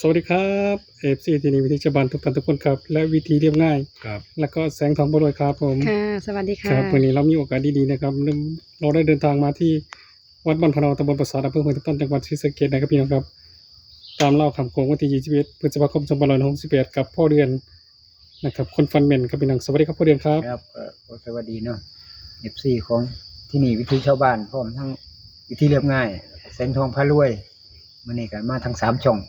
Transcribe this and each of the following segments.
สวัสดีครับซีที่นี่วิธีชาวบ้านทุกท่านทุกคนครับและวิธีเรียบง่ายครับแล้วก็แสงทองบรวยครับผมค่ะสวัสดีค ค่ะ รับวันนี้เรามีโอกาสดีๆนะครับเราได้เดินทางมาที่วัดบ้านพะเนาตำบลปราสาทอำเภอเมืองต้นจังหวัดศรีสะเกษนะครับพี่น้องครับตามเล่าคำโกงวันที่21พฤษภาคม2561กับพ่อเดือนนะครับคนฟันแม่นครับพี่น้องสวัสดีครับพ่อเดือนครับ ครับสวัสดีเนาะ FC ของที่นี่วิธีชาวบ้านพร้อมทั้งวิธีเรียบง่ายแสงทองพารวยมื้อนี้ก็มาทั้ง3ช่อง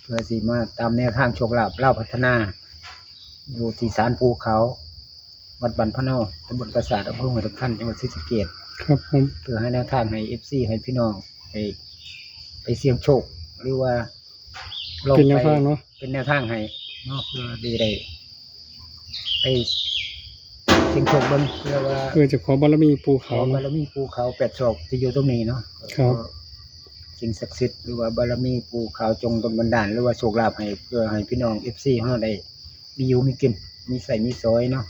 เพื่อสิมาตามแนวทางโชคลาภลาวพัฒนาอยู่ที่ศาลภูเขาวัดบ้านพะเนาตำบลปราสาทอำเภอเมืองจังหวัดศรีสะเกษ ครับผม เพื่อให้แนวทางให้ FC ให้พี่น้องไปเสี่ยงโชคหรือว่าลอง เป็นแนว ไป ทางเนาะ เป็นแนวทางให้เนาะเพื่อดีได้ไปเสี่ยงโชคเบิ่งเพื่อว่า เพื่อจะขอบารมีปู่ ขอ เขา บารมีปู่เขา8ศอกที่อยู่ตรงนี้เนาะ ครับ สิ่งศักดิ์สิทธิ์หรือว่าบารมีปู่เขาจงดลบันดาลหรือว่าโชคลาภให้เพื่อให้พี่น้อง FC เฮาได้มีอยู่มีกินมีใส่มีซอยเนาะ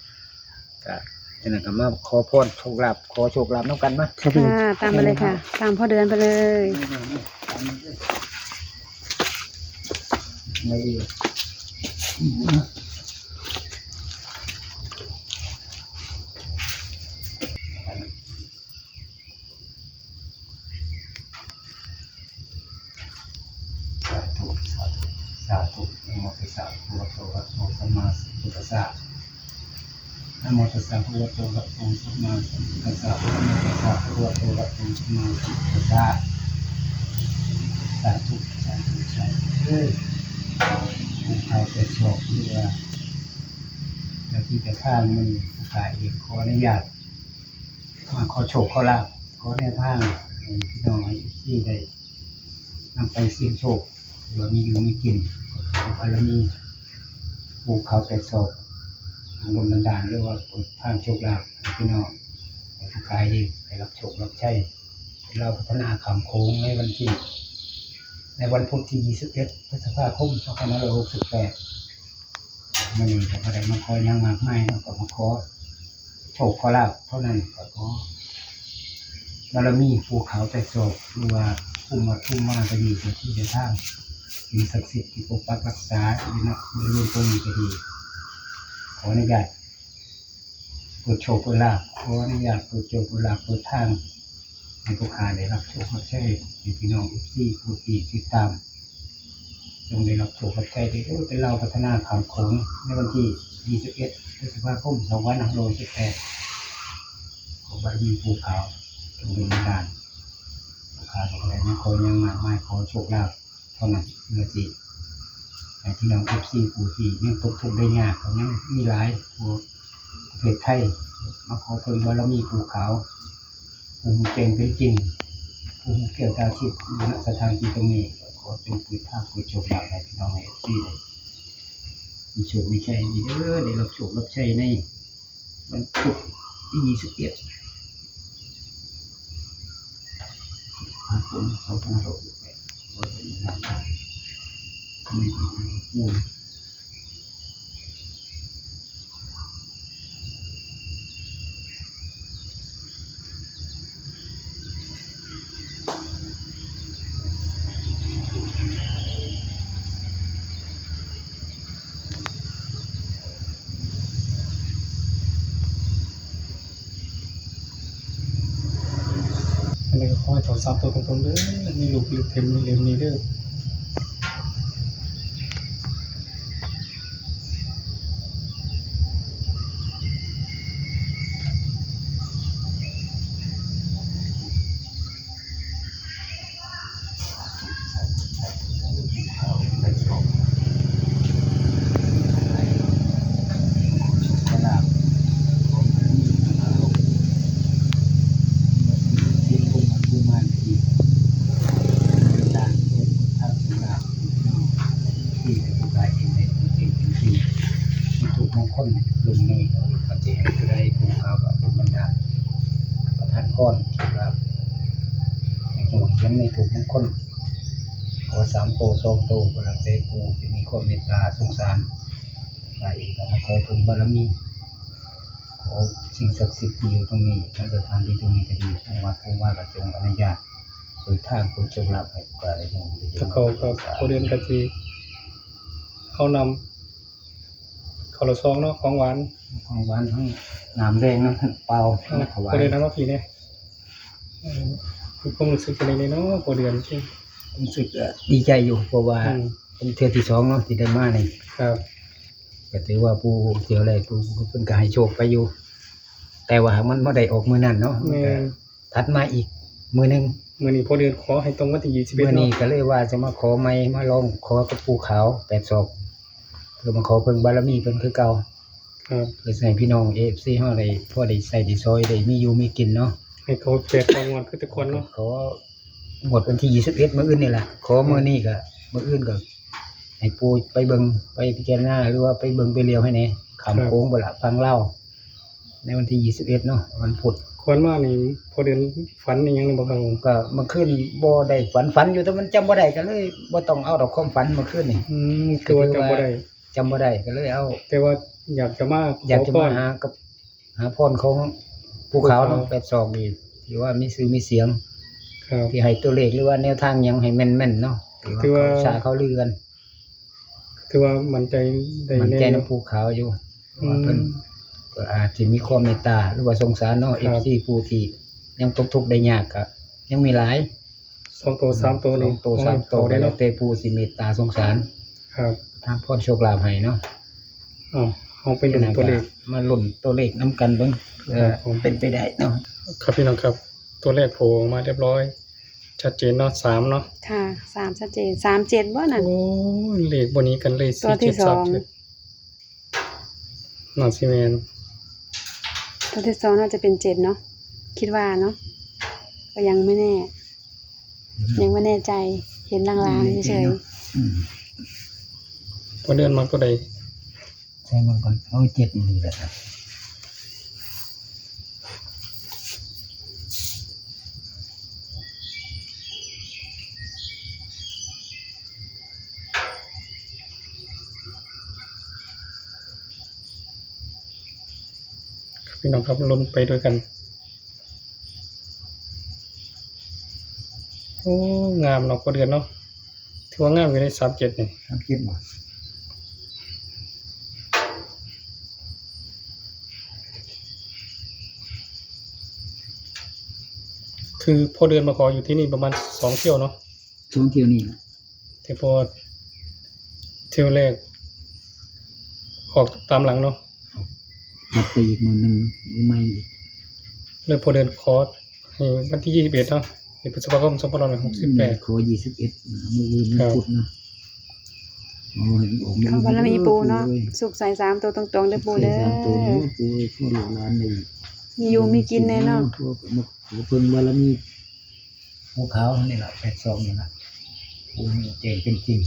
ก็ฉะนั้นก็มาขอพรโชคลาภขอโชคลาภนำกันมา ครับพี่น้อง ค่ะตามมาเลยค่ะ ตามพ่อเดือนไปเลย ไม่ดีสาธุนะโมตัสสะภะคะวะโตอะระหะโตสัมมาสัมพุทธัสสะนะโมตัสสะภะคะวะโตอะระหะโตสัมมาสัมพุทธัสสะนะโมตัสสะภะคะวะโตอะระหะโตสัมมาสัมพุทธัสสะสาธุสาธุสาธุภูเขาแต่โชคเรือแต่ที่แต่ข้างมันผู้ขายเองขออนุญาตมาขอโชคขอลาภขอแนวทางให้พี่น้องที่ได้นำไปเสี่ยงโชคหรือว่ามีอยู่มีกินขอบารมีภูเขาแต่โชคทางลมดานหรือว่าเปิดทางโชคลาภให้พี่น้องให้ผู้ขายเองได้รับโชครับใช้เราพัฒนาคำโค้งในวันที่ในวันพุธที่21 พฤษภาคม 2568มันนี้ก็บ่ได้มาคอยยังมากมายเนาะก็มาขอโชคขอลาภเท่านั้นก็ขอบารมีภูเขาแต่โศกหรือว่าภูมิวัดภูมิมาก็ดีเป็นที่เป็นทางสิ่งศักดิ์สิทธิ์ที่ปกปักรักษาอยู่ณบริเวณตรงนี้ก็ดีขออนุญาตเปิดโชคเปิดลาภขออนุญาตเปิดโชคเปิดลาภเปิดทางให้ผู้ค้าได้รับโชครับใช้ให้พี่น้องที่ผู้ที่ติดตามจงได้รับโชครับใช้ได้เป็นเราพัฒนาข่าวของในวันที่21 พฤษภาคม 2568ของบารมีภูเขาจงเป็นการผู้ค้าของอะไรไม่คอยยังมากมายขอโชคลาภเท่านั้นเมื่อสิแต่พี่น้อง FC ผู้ที่ยังตกทุกข์ได้ยากเขายังมีหลายผู้ประเทศไทยมาขอเพิ่มบารมีภูเขาภูมิเก่งเป็นจริงภูมิเกี่ยวกับที่ณสถานที่ตรงนี้ขอเป็นพื้นทางผู้โชคลาภให้พี่น้อง FC ได้มีโชคมีชัยดีเด้อได้รับโชครับชัยในวันพุธที่21 ผมเขาต้องรบไปว่าเป็นงานการไม่ดีมูลอันนี้ก็ขอให้ถอดซับตัวตรงๆเด้อมีลูกหรือเต็มมีเหลี่ยมนี้เด้อคนลุงนี่ปฏิให้ผู้ใดผู้เขากับผู้บรรดาประทานพรครับในหัวเขียนในถูกมงคลขอ3 โต 2 โตบารมีปู่ที่มีความเมตตาสงสารไปก็มาขอถึงบารมีขอสิ่งศักดิ์สิทธิ์ที่อยู่ตรงนี้ทั้งสถานที่ตรงนี้ก็ดีทั้งวัดผู้ว่าก็จงอนุญาตเปิดทางผู้โชคลาภให้กว่าได้ยัง ถ้าเขาก็พ่อเดือนก็สิ เขานำเขาละซองเนาะของหวาน ของหวานทั้งน้ำแดงน้ำเปล่าถวา พ ย อเดือนน้ำมาผีเนี่ยคือความรู้สึกอะไรเนี่ยเนาะพอเดือนจริง รู้สึกดีใจอยู่เพราะว่า อืม เป็นเทื่อที่สองเนาะที่ได้มานี่ ครับ ก็ถือว่าผู้เที่ยวแรกผู้เพิ่นก็ให้โชคไปอยู่ แต่ว่ามันบ่ได้ออกมื้อนั้นเนาะมัน แม่ ก็ น ถัดมาอีกมื้อหนึง มื้อนี้พอเดือนขอให้ตรงวันที่21 มื้อนี้ เนาะ ก็เลยว่าจะมาขอไม้มาลองขอกับปู่ขาว8ศอกเพื่อมาขอเพิ่นบารมีเพิ่นคือเก่า ครับ เพื่อให้พี่น้อง AFC เฮาได้พอได้ใช้ได้ซอยได้มีอยู่มีกินเนาะ ให้เขาแจกของงอนคือทุกคนเนาะ ขอหมดวันที่21มื้ออื่นนี่ล่ะขอมื้อนี้ก็มื้ออื่นก็ให้ปู่ไปเบิ่งไปพิจารณาหรือว่าไปเบิ่งไปเลียวให้แหน่ข้ามโค้งบ่ล่ะฟังเล่าในวันที่21เนาะวันพุธ ควรมานี่พอเดือนฝันนี่ยังบ่ครับ ก็เมื่อคืนบ่ได้ฝันอยู่แต่มันจำบ่ได้ก็เลยบ่ต้องเอาดอกความฝันเมื่อคืนนี่ คือว่าจำบ่ได้ จำบ่ได้ก็เลยเอา แต่ว่าอยากจะมาข อยากจะ พ มาร หาพรของภูเขาเนาะ8ศอกนี่ที่ว่ามีชื่อมีเสียง ครับ ที่ให้ตัวเลขหรือว่าแนวทางหยังให้แม่นๆเนาะ ที่ว่า เขาชาเขาลือกัน คือว่ามั่นใจได้ มันใจ แน่ น้ำภูเขาอยู่ อื ว่าเพิ่น ม ก็อาจจะมีความเมตตาหรือว่าสงสารเนาะ ครับ FC ผู้ที่ยังตกทุกข์ได้ยากก็ยังมีหลาย 2ตัว3ตัวนี่ 2ตัว3ตัว ได้ ได้แล้ เนาะ วแต่ผู้สิเมตตาสงสาร ครับ ทางพรโชคลาภให้เนาะ อ๋อเอาไปลุ้นตัวเลข มาลุ้นตัวเลขนํกันเบิ่งเพื่อ ครับผม เป็นไปได้เนาะ ครับพี่น้องครับ ตัวเลขโผล่ออกมาเรียบร้อย ชัดเจนเนาะ3เนาะ ค่ะ3ชัดเจน37บ่นั่น โอ้ยเลขบนนี้กันเลย ตัวที่ 4 7 สอง 3 7น่าสิแม่น ตัวที่2น่าจะเป็น7เนาะคิดว่าเนาะก็ยังไม่แน่ ยังไม่แน่ใจเห็นลางๆเฉย อืม พอเดือนมาก็ได้ ใช่มันก่อนเอา7นี่แหละครับ ครับพี่น้องครับลุ้นไปด้วยกัน โอ้งามเนาะพอเดือนเนาะถือว่างามอยู่ใน37นี่ ครับคิดบ่ คือพอเดือนมาขออยู่ที่นี่ประมาณ2เที่ยวเนาะ ช่วงเที่ยวนี้นะ แต่พอเที่ยวแรกออกตามหลังเนาะ มาไปอีกมื้อหนึงหรือไม่อีก เริ่มพอเดือนคอร์สให้วันที่21เนาะในพฤษภาคม2568 ขอ21มื้ออื่น ครับ พุธเนาะโอ้ยออก ๆเขาบารมีปูเนาะสุขใส่3ตัวตรงๆเด้อปูเด้อ สามตัวนี้ปูพ่อหลวงร้านนี่ มีอยู่มีกินแน่เนาะ พวกนกหัวเพิ่นบารมีภูเขานี่ล่ะ8ศอกนี่ล่ะปูนี่เจ๋งเป็นจริง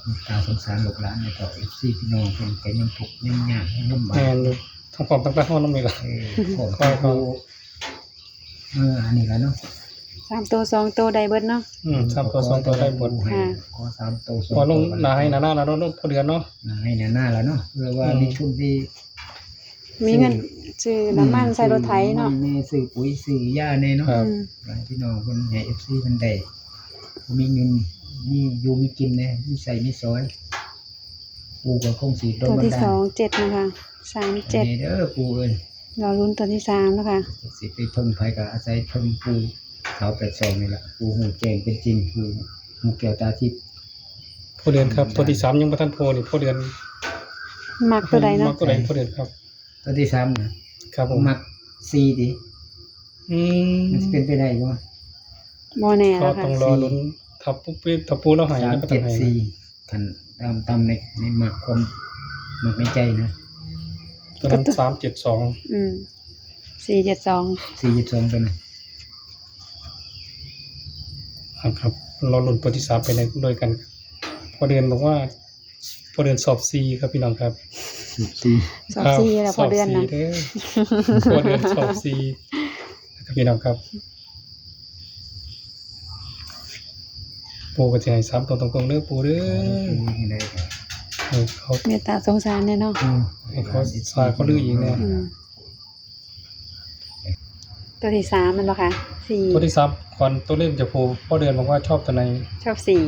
มีตาสงสารลูกหลานในต่อ FC พี่น้องเพิ่นก็ยังทุกข์ยังยากยังลำบาก แม่นอยู่ทั้งความตั้งแต่ห้องน้ำนี่ล่ะ ขอ คอย ปูอันนี้ล่ะเนาะ 3ตัว2ตัวได้เบิดเนาะ 3ตัว2ตัวได้หมด ค่ะ ขอ3ตัว2 พอลงหนาให้หนาแล้วเนาะพอเดือนเนาะ ให้หน้าแล้วเนาะเพื่อว่ามีทุนที่ มีเงินซื้อน้ำมันใส่รถไถเนาะ แม่ซื้อปุ๋ยซื้อยาแน่เนาะ ครับ อืม หลายพี่น้องเพิ่นให้ FC เพิ่นได้มีเงินมีอยู่มีกินแน่มีใส่มีซอยปู่ก็คงสิโด ตั น ว บัน ที่ ดาล 2 7นะคะ ให้เด้อปู่เอ้ย 37รอลุ้นตัวที่3นะคะ สิไปเพิ่งไผก็อาศัยเพิ่งปู่เขา82นี่ล่ะปู่ฮู้แจ้งเป็นจริงปู่ฮู้แก้วตาทิพย์ พอเดือนครับตัวที่3ยังบ่ทันโพนี่พอเดือน มักตัวใดเนาะ มักตัวใดพอเดือนครับ ตัวที่3นะครับ ผม มัก4ดิ อืม มันสิเป็นไปได้บ่ บ่แน่ ก็ แล้วค่ะ ต้องรอลุ้นทับปุ๊บทับปูแล้วหายแล้วก็ต้องหาย 374คันตามในมักความมักในใจนะ ตัวนั้น372 อืม472 472ตัวนั้น ครับรอลุ้นตัวที่3ไปในด้วยกันครับพอเดือนบอกว่าพอเดือนสอบ C ครับพี่น้องครับ 14 สอบ4แล้วพอเดือนนะ สบ 4เด้อพอเดือนสอบ C นะครับพี่น้องครับปูก็จะให้3ตัวตรงๆเด้อปูเด้อให้เขา เมตตาสงสารแน่เนาะ ให้เขาสาเขาลืออีกแน่ อืมตัวที่3มันบ่ค่ะ4 ตัวที่3ข ก่อนตัวเลขจะโผล่พ่อเดือนบอกว่าชอบตัวไหน ชอบสี่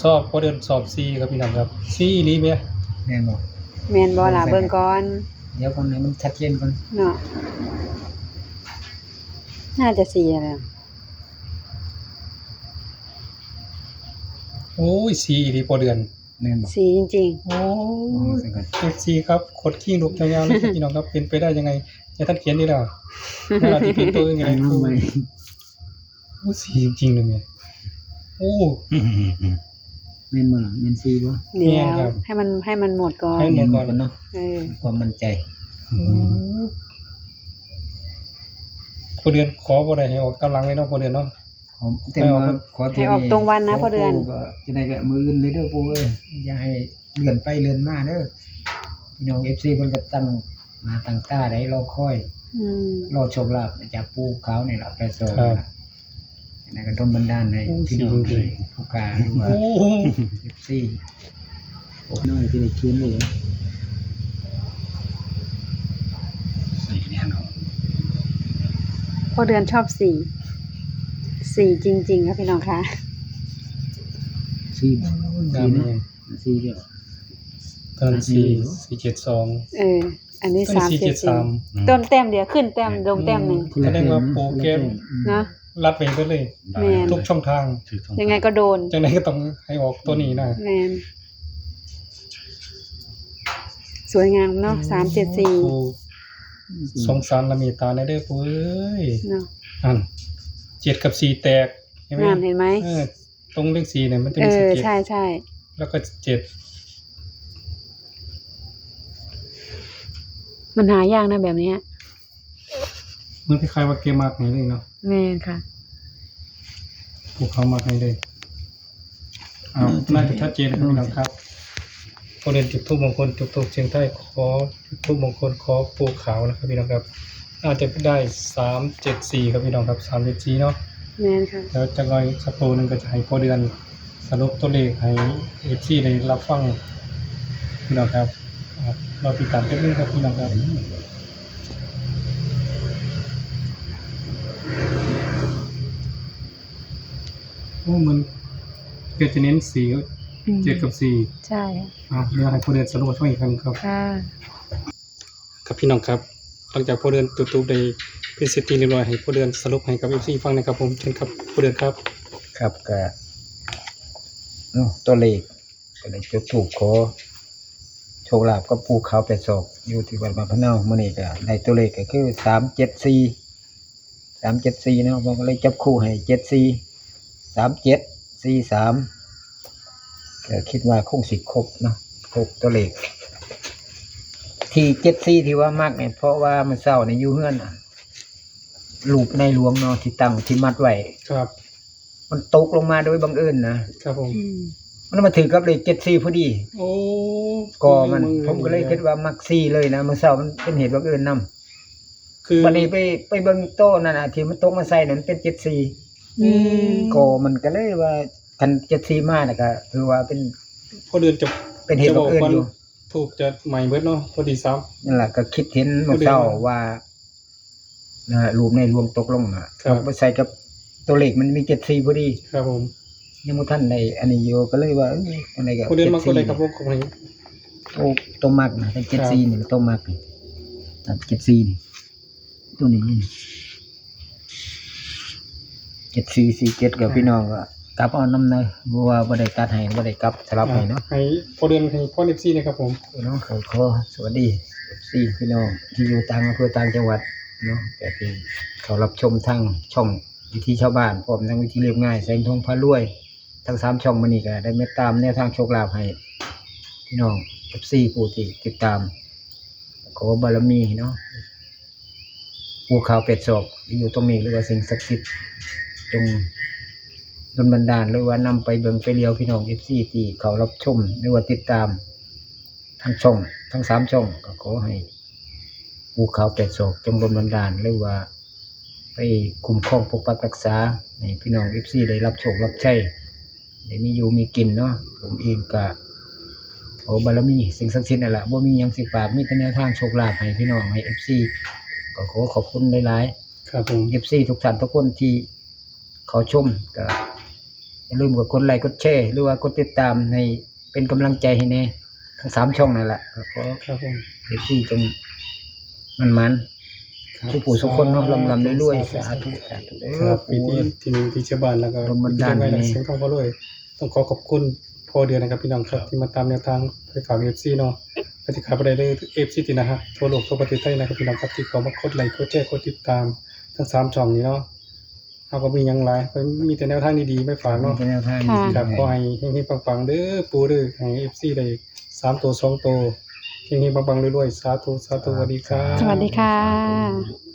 ชอบพ่อเดือนสอบซีครับพี่น้องครับซีอีหลีไหม แม่นบอก แมนบอล่ะเบิ่งก่อน เดี๋ยวก่อนให้มันชัดเจนก่อน เนาะน่าจะสี่อะไร โอ้ยซีอีหลีพ่อเดือน แม่นบอก สี่จริง โอ้ มอง ย ใส่ก่อน เอฟซีครับกดขี้ลูกยาวๆเลยครับพี่น้องครับเป็นไปได้ยังไงจะท่านเขียนดีแล้วเวลาที่เป็นตัวยังไง อันนั้น โอ้ ไม่ โอ้ซีจริงๆเลยเนี่ยโอ้ แม่นบ่ล่ะแม่นซีบ่ ๆเดี๋ย แม่นครั ว บ ให้มันหมดก่อน ให้ แม่นบ่ก่อนเนาะ เออ ความมั่นใจ พอเดือนขอบ่ได้ให้ออกกำลังเลยเนาะพอเดือนเนาะ ผมแต่ว่าขอ ให้ออกตรงวันนะพ่อเดือน ก็จะได้แบบมืออื่นเลยเด้อปู่เอ้ยอย่าให้เลื่อนไปเลื่อนมาเด้อพี่น้อง FC เพิ่นก็ตั้งมาตั้งตาได้รอคอย อืม รอโชคลาภจากปู่เขานี่ล่ะไปส่ง ครับ นะนั่นก็ดลบันดาลให้พี่น้อง จริง ผู้การหรือว่า โอ้ FC โอ้น้อยที่ได้เขียนเลยสีเนี่ยเนาะ พอเดือนชอบสี่สี่จริงๆครับพี่น้องคะ สี งาม เนาะ เลย สีเดียว ตอน472 เออ อันนี้ ตอน 374ต้นแต้มเดียวขึ้นแต้มลงแต้มหนึ่ง แสดงว่าโปรแกรม เนาะ รัดไปเลย แม่น ทุกช่องทาง ยังไงก็โดน จังไดก็ต้องให้ออกตัวนี้นะ แมนสวยงามเนาะ374 โอ้สงสารละเมีตาในเด้อปุ้ย เนาะ อัน7กับ4แตกเห็นไหม งามเห็นไหม เออตรงเลข4เนี่ยมันจะ เอ มี อ 17 ใช่ใช่ แล้วก็7 มันหายากนะแบบเนี้ย มันคล้ายๆว่าเกมมากนี่เลยเนาะ แมนค่ะ พวกเขามากนี่เลยอ้าวน่าจะชัดเจนนะครับพี่น้องครับพอเรียนจุดทูปมงคลจุดทูปเชียงใต้ขอจุดทูปมงคลขอปูขาวนะครับพี่น้องครับน่าจะได้374ครับพี่น้องครับ374เนาะ แมนค่ะ แล้วจะงอยสักโปรนึงก็จะให้พอเดือนสรุปตัวเลขให้เอฟซีได้รับฟังพี่น้องครับเราติดตามกันเรื่อยครับพี่น้องครับโอ้มันเกิดจะเน้นสี7กับ4 ใช่ เดี๋ยวให้พอเดือนสรุปช่วยอีกครั้งครับ ค่ะ ครับพี่น้องครับหลังจากพอเดือนตูบได้เป็นเสร็จเรียบร้อยให้พอเดือนสรุปให้กับเอฟซีฟังนะครับผมเชิญครับพอเดือนครับ ครับก็ตัวเลขก็ได้จุดถูกขอโชคลาภกับภูเขาเป็ดศอกอยู่ที่วัดบางพะเนามื้อนี้ก็ได้ตัวเลขก็คือ374เนาะผมก็เลยจับคู่ให้743743ก็คิดว่าคงสิครบเนาะครบตัวเลขที่74ที่ว่ามากเนี่ยเพราะว่ามันเศร้าในอยู่เฮือนน่ะรูปในหลวงเนาะที่ตั้งที่มัดไว้ ครับ มันตกลงมาโดยบังเอิญนะครับ ผม อืม มันมาถือกับเลข74พอดี โอ้ ก็มันผมก็เลยคิดว่ามักซี่เลยนะเมื่อเช้ามันเป็นเหตุบังเอิญนํ คือ วันนี้ไปเบิ่งโต๊ะนั่นน่ะที่มันตกมาใส่นั่นเป็น74 อืม ก็มันก็เลยว่าคัน74มาน่ะก็ถือว่าเป็น พอเดือนจะ เป็นเหตุบังเอิญอยู่ ถูกจะใหม่เบิดเนาะพอดีซ้ นั่นแหละก็คิดเห็นเมื่อเช้าว่ารูปในหลวงตกลงน่ะตกไปใส่กับตัวเลขมันมี74พอดี ำครับผม ยังบ่ทันได้อันนี้อยู่ก็เลยว่าอันนี้ก็ พอเดือนมาก็ได้ครับผมของนี้ โอ้ตัวมักนะเป็น74นี่ตัวมักนี่ตัด74นี่ตัวนี้7447กับพี่น้องก็กลับเอานำในบ่ว่าบ่ได้ตัดให้บ่ได้กลับสลับให้เนาะ ให้พอเดือนให้พ่อเอฟซีนะครับผม พี่น้องขอสวัสดี4พี่น้องที่อยู่ต่างอำเภอต่างจังหวัดเนาะแต่ที่เขารับชมทางช่องวิธีชาวบ้านพร้อมทั้งวิธีเรียบง่ายแสงทองพารวยทั้ง3ช่องมื้อนี้ก็ได้เมตตามแนวทางโชคลาภให้พี่น้อง FC ผู้ที่ติดตามขอบารมีเนาะภูเขาเป็ดศอกที่อยู่ตรงนี้หรือว่าสิ่งศักดิ์สิทธิ์จงดลบันดาลหรือว่านำไปเบิ่งไปเลี้ยวพี่น้อง FC ที่เขารับชมหรือว่าติดตามทั้งช่องทั้ง3ช่องก็ขอให้ภูเขาเป็ดศอกจงดลบันดาลหรือว่าไปคุ้มครองปกปักรักษาให้พี่น้อง FC ได้รับโชครับใช้ได้มีอยู่มีกินเนาะผมเองก็ขอบารมีสิ่งศักดิ์สิทธิ์นั่นแหละบ่มีหยังสิฝากมีแต่แนวทางโชคลาภให้พี่น้องให้ FC ก็ขอขอบคุณหลายๆ ครับผม FC ทุกท่านทุกคนที่ เขาชมก็อย่าลืมกดไลค์กดแชร์หรือว่ากดติดตามให้เป็นกำลังใจให้แน่ทั้ง3ช่องนั่นแหละก็ขอ ครับผม ที่จงมันๆผู้สุขคนเนาะลำๆรวยๆสาธุสาธุเด้ ครั อบ ปีที่ที่เชาวบ้านแล้วก็ ลมบันดาล ที่ได้ ให้ เสียงทองพ่อรวยต้องขอบคุณพ่อเดือนนะครับพี่น้องครับที่มาตามแนวทางไปฝาก FC เนาะปฏิขับอะไรได้ FC ที่นะฮะทั่วโลกทั่วประเทศไทยนะครับพี่น้องครับที่เขามากดไลค์กดแชร์กดติดตามทั้ง3ช่องนี้เนาะเฮาก็มีหยังหลายมีแต่แนวทางดีๆไปฝากเนาะ เป็นแนวทาง ครับขอให้เฮงๆปังๆเด้อปู่เด้อให้ FC ได้3ตัว2ตัวเฮงๆปังๆรวยๆสาธุสาธุสวัสดีครับ สวัสดีค่ะ